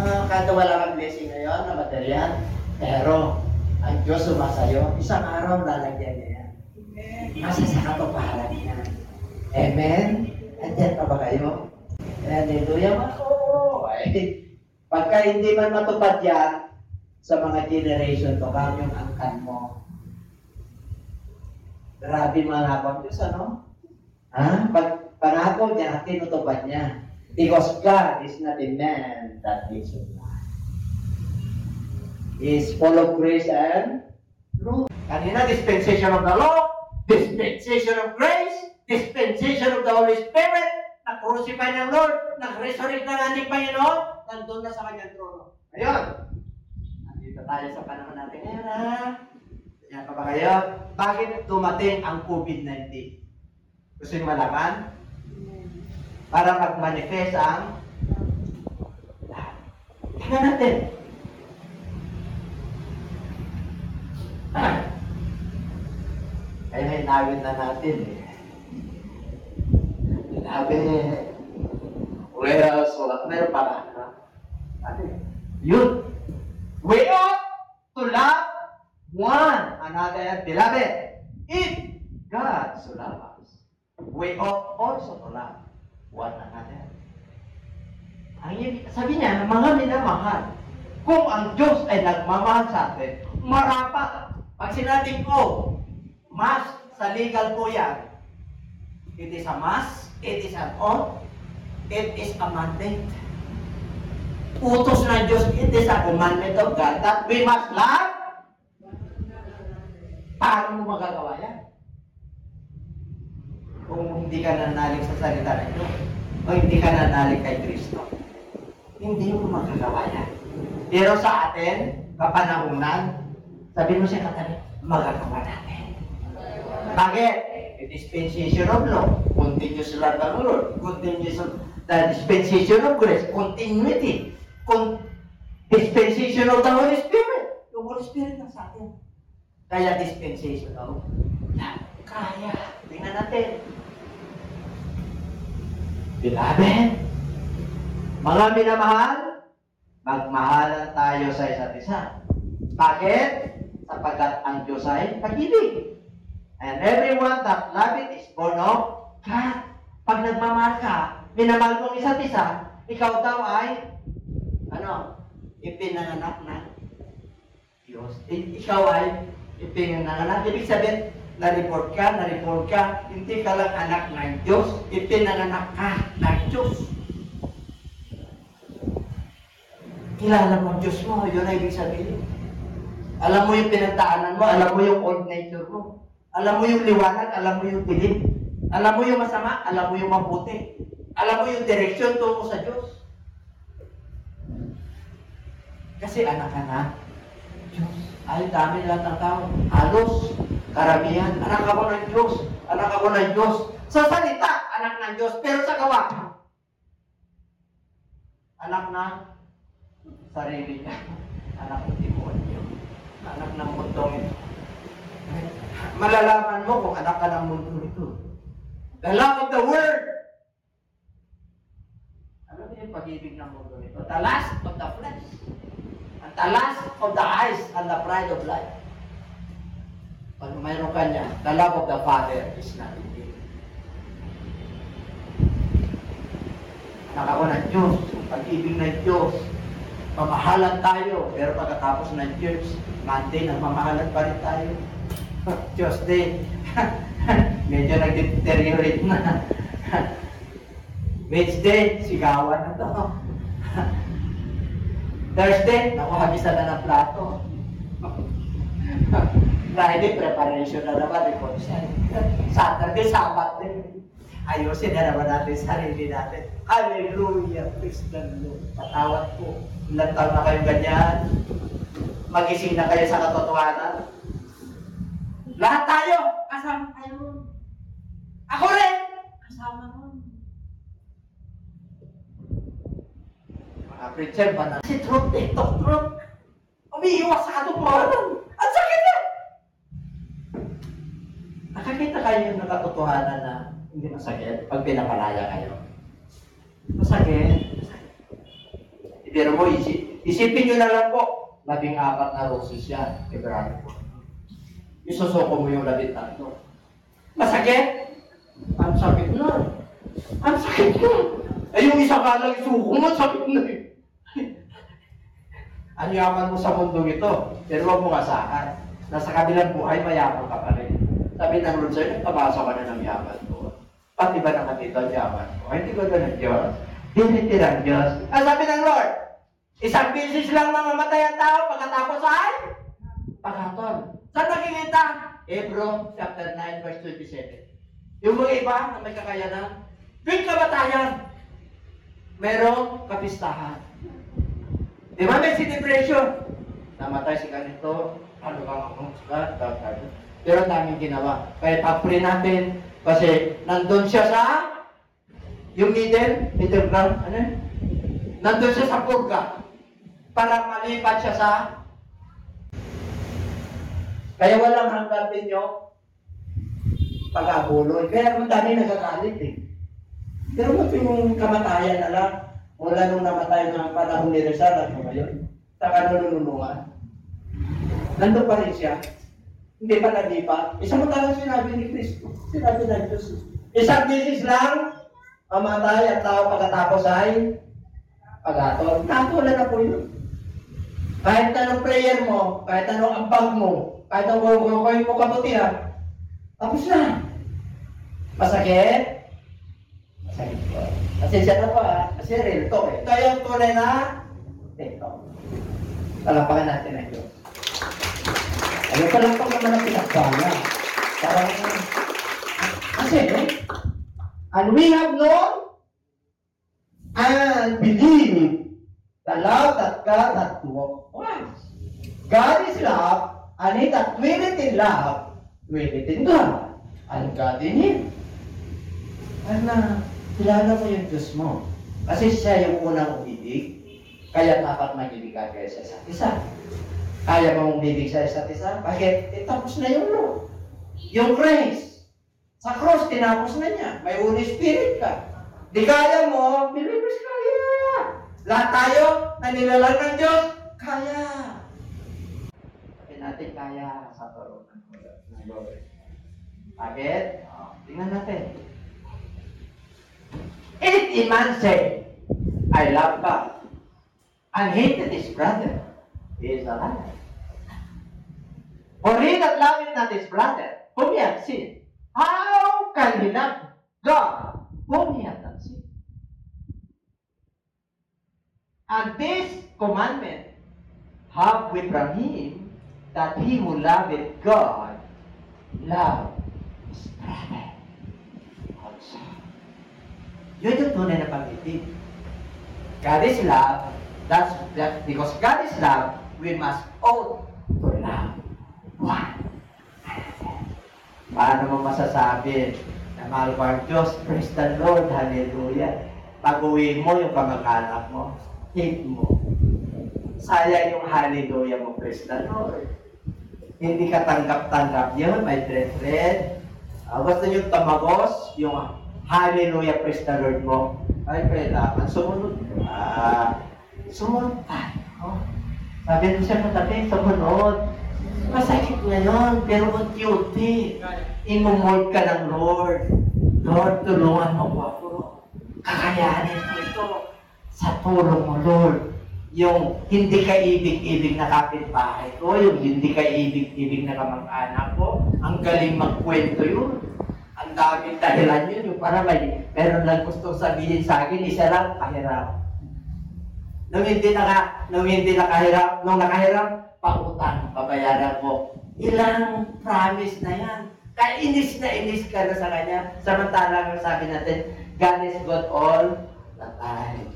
Kada wala kang blessing ngayon na material, pero ang Diyos sumasayo, isang araw lalagyan niya yan. Nasa sa katuparan niya. Amen? Andiyan pa ba kayo? Hallelujah, pagka hindi man matupad yan, sa mga generation to, kami yung angkan mo. Grabe manapang Diyos, ano? Pag panapon niya, tinutupad niya. Because God is not a man that he should lie. He is full of grace and truth. Kanina, dispensation of the law, Dispensation of grace, dispensation of the Holy Spirit, na-crucify ng Lord, nag-resurrect ng ating Panginoon, nandun na sa kanyang trono. Ngayon, nandito tayo sa panahon natin ngayon, ha? Yan pa ba kayo? Bakit dumating ang COVID-19? Gusto nyo malaman? Para mag-manifest ang lahat. Tingnan natin. Kaya hinawin na natin eh. Sinabi, well, so meron pa ba? Yun. We ought to love one another, beloved. If God so loves us, we ought also to love one another. Sabi niya, mga minamahal, kung ang Diyos ay nagmamahal sa atin, marapat. Pag sinabing ko, mas sa legal po yan, it is a must, it is an ought, it is a mandate. Utos ng Diyos, it is a commandment of God that we must love. Paano mo magagawa yan? Kung hindi ka nanalig sa salita ng Diyos, o hindi ka nanalig kay Kristo, hindi mo magagawa yan. Pero sa atin, kapanahunan, sabi mo siya katabi, magagawa natin. Bakit? The dispensation of law, continuous love ng Lord, continuous the dispensation of grace, continuity, dispensation of the Holy Spirit. Yung Holy Spirit na sa atin. Kaya dispensation of love. Kaya. Tingnan natin. Beloved, mga minamahal, magmahalan tayo sa isa't isa. Bakit? Sapagkat ang Diyos ay pag-ibig. And everyone that loveth is born of God. Pag nagmamahal ka, minamahal mong isa't isa, ikaw daw ay, ipinanganak na Diyos. Ikaw ay ipinanganak. Ibig sabihin, na-report ka, hindi ka lang anak ng Diyos, ipinanganak ka ng Diyos. Kilala mo ang Diyos mo, yun ay ibig sabihin. Alam mo yung pinagdaanan mo, alam mo yung old nature mo. Alam mo yung liwanag, alam mo yung dilim. Alam mo yung masama, alam mo yung mabuti. Alam mo yung direksyon tungo sa Diyos. Kasi anak ka na Diyos. Ay, dami lahat ng tao. Halos, karamihan. Anak ako ng Diyos. Anak ako ng Diyos. Sa salita, anak ng Diyos. Pero sa gawa, anak ng sarili niya. Anak ng demonyo. Anak ng mundong ito. Malalaman mo kung anak ka ng mundo ito. The love of the world. Ano ba yung pag-ibig ng mundo ito? The lust of the flesh. And the lust of the eyes and the pride of life. Pag mayroon ka niya, the love of the Father is not in you. Anak ako ng Diyos. Pag-ibig ng Diyos. Mamahalan tayo. Pero pagkatapos ng church, Monday, nagmamahalan pa rin tayo. Tuesday, medyo nag-deteriorate na. Wednesday, sigawan na to. Thursday, habisan na ng plato. Friday, preparation na naman, reconcile. Saturday, Sabbath din. Ayusin na naman natin sarili natin. Hallelujah, praise the Lord. Patawad po. Ilang taon na kayong ganyan. Magising na kayo sa katotohanan. Lahat tayo, kasama tayo nun. Ako rin, kasama nun. Mga preacher ba na? Si truth, TikTok truth. Umiiwas sa katotohanan. Ang sakit yan! Nakakita kayo ng katotohanan na hindi masakit pag pinapalaya kayo. Masakit. Pero mo, isipin nyo na lang po, 14 na roses yan. Ibrahim po. Isusuko mo yung 13. Masakit? Ang sakit na. Ang sakit na. Eh yung isa ka lang isuko mo, sakit na eh. Ang yaman mo sa mundong ito, pero huwag mo asahan. Nasa kabilang buhay, mayaman ka pa rin. Sabi ng Lord sa'yo, nagpabasa ka na ng yaman ko. Pati ba nakatito ang yaman ko? Hindi ko na ng Diyos. Diniti ng Diyos. Ang sabi ng Lord, isang beses lang mamamatay ang tao pagkatapos ay pagkaton. Saan nakikita? Hebrew chapter 9 verse 27. Yung mga iba na may kakayanan, tuwing kamatayan, merong kapistahan. Di ba may celebration? Namatay si ganito, ano bang ako, pero ang daming ginawa. Kaya pag-pray natin, kasi nandun siya sa yung middle ground, ano yun? Nandun siya sa purga para malipat siya sa kaya walang hanggatin nyo pag-abuloy. Kaya ang dami nagagalit eh. Pero ba't yung kamatayan na lang, mula nung namatay ng panahon ni Rizal at ngayon, sa kanununungan, nandun pa rin siya. Hindi pa nalipat. Isang matalang sinabi ni Kristo. Sinabi ng Diyos. Isang bisis lang, mamatay at tao pagkatapos ay pag-atol. Natulan na po yun. Kahit anong prayer mo, kahit anong ambag mo, kahit anong gagawin mo kabutihan, tapos na. Masakit? Masakit po. Kasi siya na po kasi real talk eh. Ito yung tunay na ito. Talampakan natin ang Diyos. Ayaw palampak naman ang pinagpala. Parang, kasi, and we have known and believe the love that God hath toward us. God is love, and he that willeth in love, willeth in God, and God in him. Kilala mo yung Diyos mo. Kasi siya yung unang umibig, kaya dapat mag-ibigan kayo sa isa't isa. Kaya mo umibig sa isa't isa? Bakit? Tapos na yung law. Yung grace. Sa cross, tinapos na niya. May Holy Spirit ka. Di kaya mo, believers kaya. Lahat tayo, nanilalang ng Diyos, kaya. Sabi natin kaya sa turo ng Lord. Bakit? Tingnan natin. If a man say, I love God, and hated his brother, he is a liar. For he that loveth not his brother, whom he hath seen, how can he love God, whom he hath not seen? And this commandment have we from him, that he who loveth God, love his brother also. Yun yung tunay na pag-ibig. God is love, that's because God is love, we must own to love one. Paano mo masasabi na mahal ko ang Diyos? Praise the Lord, hallelujah. Pag-uwi mo yung kamag-anak mo, hate mo. Sayang yung hallelujah mo, praise the Lord. Hindi ka tanggap-tanggap yun, my friend. Basta yung tamagos, yung hallelujah, praise the Lord mo, ay kailangan sumunod. Sumunod tayo. Sabi ko siya katabi, sumunod. Masakit ngayon, pero unti-unti. Imumod ka ng Lord. Lord, tulungan mo ako. Kakayanin mo ito. Sa tulong mo, Lord. Yung hindi ka ibig-ibig na kapitbahay ko, yung hindi ka ibig-ibig na kamag-anak ko, ang galing magkwento yun. Ang daming dahilan yun, yung para meron lang gustong sabihin sa akin, isa lang, kahirap. Nung hindi nakahiram, nung nakahiram, pautang, babayaran mo. Ilang promise na yan. Kaya inis na inis ka na sa kanya. Samantalang sabi natin, God is good all the time.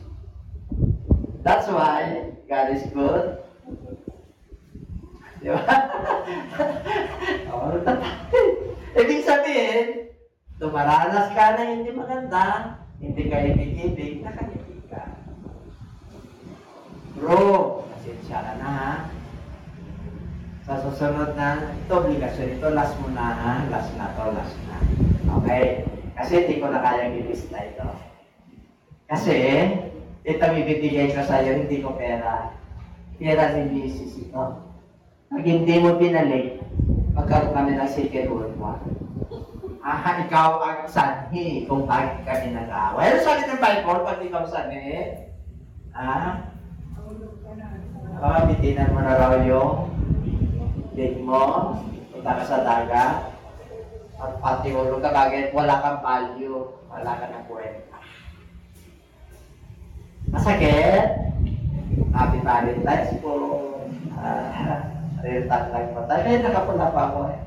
That's why God is good. Di ba? All the time. Ibig sabihin, dumaranas ka na hindi maganda, hindi ka ibig-ibig, nakaibig ka. Bro, pasensya ka na ha. Sa susunod na, ito obligasyon, ito last mo na ha. Last na to, last na. Okay? Kasi hindi ko na kayang ilista ito. Kasi, ito ibibigay ko sa'yo, hindi ko pera. Pera ni Mrs. ito. Pag hindi mo pinalik, magkaroon kami ng second world war. Ikaw ang sanhi kung bakit kami nag-away. Ano sabi ng Bible pag ikaw sanhi? Bitinan mo na raw yung leg mo, punta ka sa dagat, at pati ulog ka bagay, wala kang value, wala ka ng kwenta. Masakit? Happy Valentine's po. Real talk lang po tayo. Nakapula pa ako eh.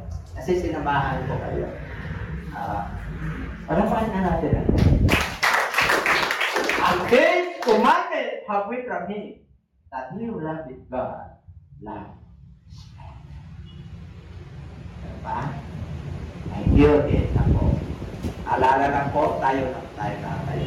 Kasi sinamahan ko kayo. Parapahan na natin. Ang great commandment have we from Him, that we will love with God, love. Diba? Thank you din ako. Alala lang po, tayo na tayo.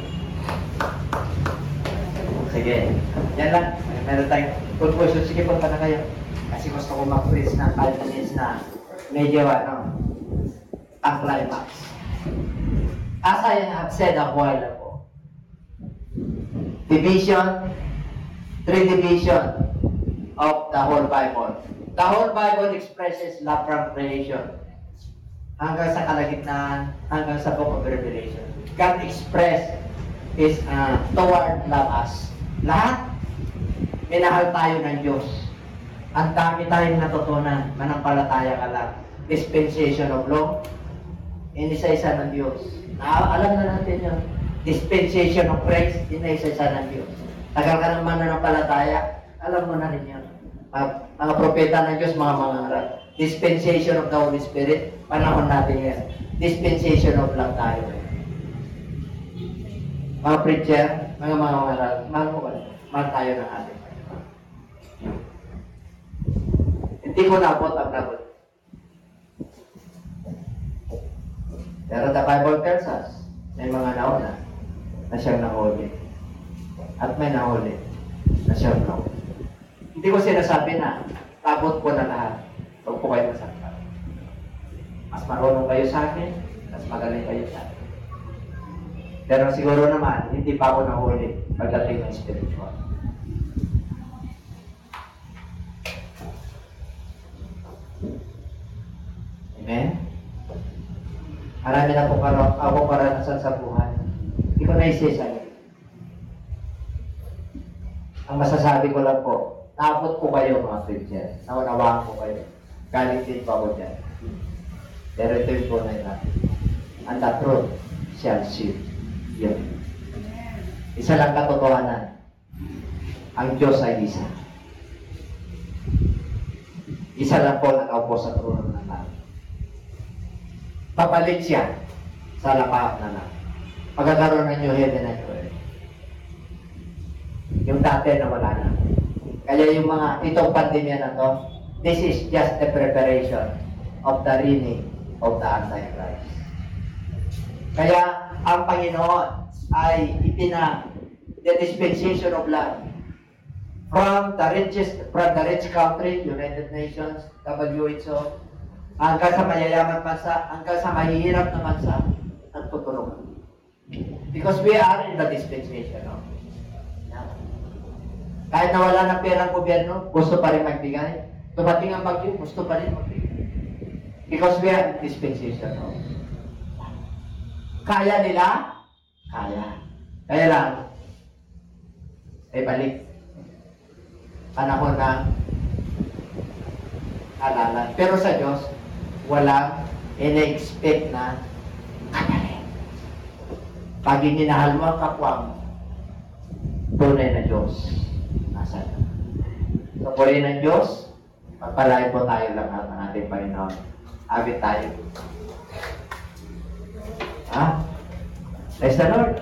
Sige, yan lang. Meron tayong conclusion. Sige, punta na kayo. Kasi gusto ko mag-freeze ng 5 minutes na medyo ang climax. As I have said a while ago, three division of the whole Bible. The whole Bible expresses love from creation. Hanggang sa kalagitnaan, hanggang sa book of Revelation. God express is toward love us. Lahat, minahal tayo ng Diyos. Ang dami tayong natutunan, manampalataya ka lang. Dispensation of law, inisa-isa ng Diyos. Alam na natin yun. Dispensation of grace, inisa-isa ng Diyos. Tagal ka ng mananampalataya, alam mo na rin yun. Mga propeta ng Diyos, mga mangaral. Dispensation of the Holy Spirit, panahon natin yan. Dispensation of love tayo. Mga preacher, mga mangaral, mahal mo ba? Mahal tayo ng ating Panginoon. Hindi ko nabot ang nabot. Pero the Bible tells us, may mga nauna na siyang nahuli. At may nahuli na siyang nahuli. Hindi ko sinasabi na tabot ko na lahat. Huwag po kayo masaktan. Mas marunong kayo sa akin, mas magaling kayo sa akin. Pero siguro naman, hindi pa ako nahuli pagdating ng spiritual. Amen? Marami na po ako karanasan sa buhay. Hindi ko naisisay. Ang masasabi ko lang po, naabot ko kayo mga Christian. Naunawaan ko kayo. Galing din pa ako dyan. Pero ito yung tunay natin. And the truth shall set you free. Isa lang katotohanan. Ang Diyos ay isa. Isa lang po nakaupo sa trono ng langit. Papalik siya sa lapahan na lang. Pagkakaroon ng new heaven and new earth. Yung dati na wala na. Kaya yung itong pandemya na to, this is just a preparation of the reign of the Antichrist. Kaya ang Panginoon ay the dispensation of love from the rich country, United Nations, WHO, hanggang sa mayayaman bansa, hanggang sa mahihirap na bansa, nagtutulungan. Because we are in the dispensation of kahit nawala ng pera ng gobyerno, gusto pa rin magbigay. Tumating ang bagyo, gusto pa rin magbigay. Because we are in dispensation of kaya nila? Kaya. Kaya lang, ay balik. Panahon ng halalan. Pero sa Diyos, walang in-expect na kapalit. Pag ininahal mo ang kapwa mo, tunay na Diyos. Nasa na. So, puri ng Diyos, pagpalain po tayo lahat ng ating Panginoon. Awit tayo. Ha? Praise the Lord.